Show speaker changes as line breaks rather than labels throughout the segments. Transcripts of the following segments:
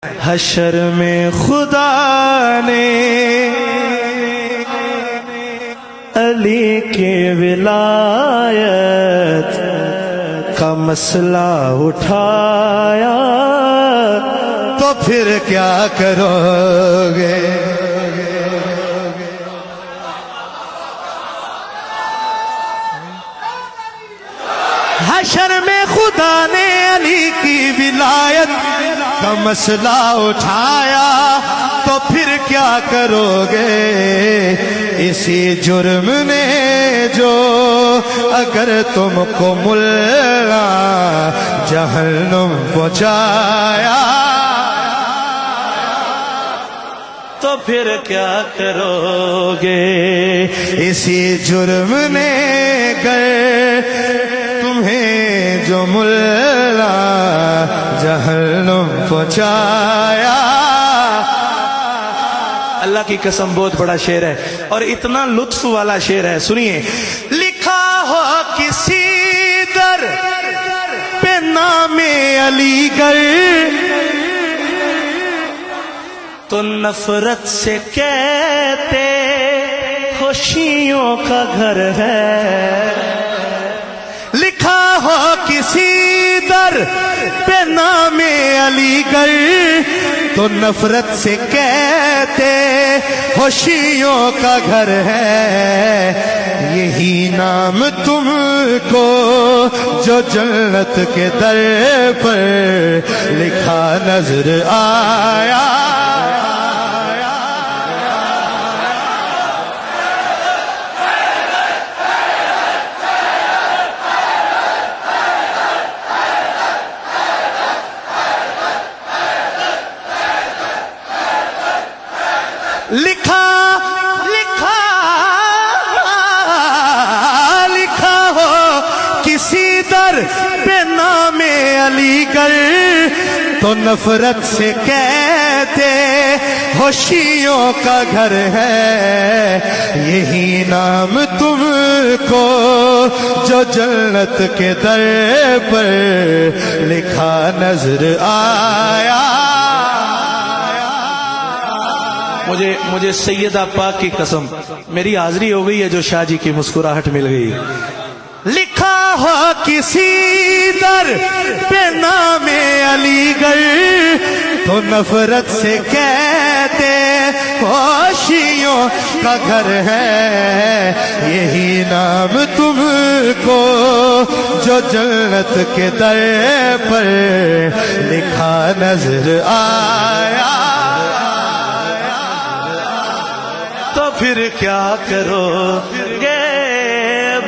حشر میں خدا نے علی کی ولایت کا مسئلہ اٹھایا تو پھر کیا کرو گے؟ حشر میں خدا نے علی کی ولایت کا مسئلہ اٹھایا تو پھر کیا کرو گے؟ اسی جرم نے جو اگر تم کو ملا جہنم پہنچایا تو پھر کیا کرو گے؟ اسی جرم نے تمہیں جو ملا جہنم پہنچایا۔ اللہ کی قسم بہت بڑا شعر ہے اور اتنا لطف والا شعر ہے، سنیے۔ لکھا ہو کسی در پہ نام علی گڑھ تو نفرت سے کہتے خوشیوں کا گھر ہے۔ لکھا ہو کسی در پہ نام علی گڑھ تو نفرت سے کہتے خوشیوں کا گھر ہے۔ یہی نام تم کو جو جنت کے در پر لکھا نظر آیا۔ لکھا ہو کسی در پہ نام علی گڑھ تو نفرت سے کہتے خوشیوں کا گھر ہے۔ یہی نام تم کو جو جنت کے در پر لکھا نظر آیا۔ مجھے سیدہ پاک کی قسم میری حاضری ہو گئی ہے جو شاہ جی کی مسکراہٹ مل گئی۔ لکھا ہو کسی در پہ نام علی گڑھ تو نفرت سے کہتے خوشیوں کا گھر ہے۔ یہی نام تم کو جو جنت کے در پر لکھا نظر آیا تو پھر کیا کرو گے؟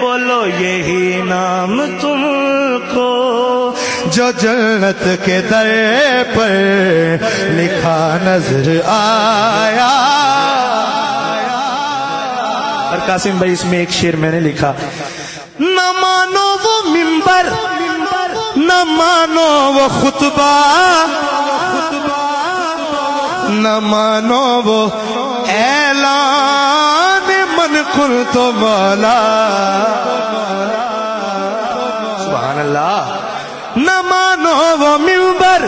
بولو یہی نام تم کو جو جنت کے در پر لکھا نظر آیا۔ اور قاسم بھائی اس میں ایک شعر میں نے لکھا، نہ مانو وہ منبر نہ مانو وہ خطبہ نہ مانو وہ اعلان من کن تو مولا۔ سبحان اللہ۔ نہ مانو وہ منبر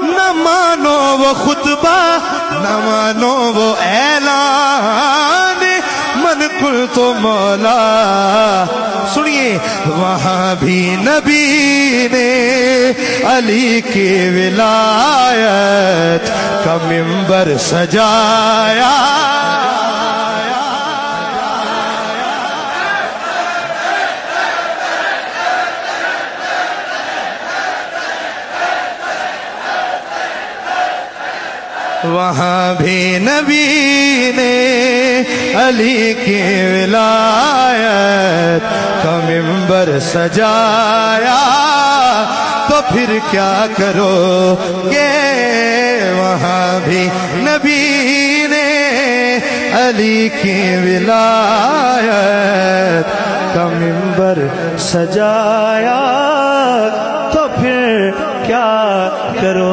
نہ مانو وہ خطبہ نہ مانو وہ اعلان من کن تو مولا۔ سنیے، وہاں بھی نبی نے علی کی ولایت کا منبر سجایا۔ وہاں بھی نبی نے علی کی ولایت کا منبر سجایا تو پھر کیا کرو گے؟ وہاں بھی نبی نے علی کی ولایت کا منبر سجایا تو پھر کیا کرو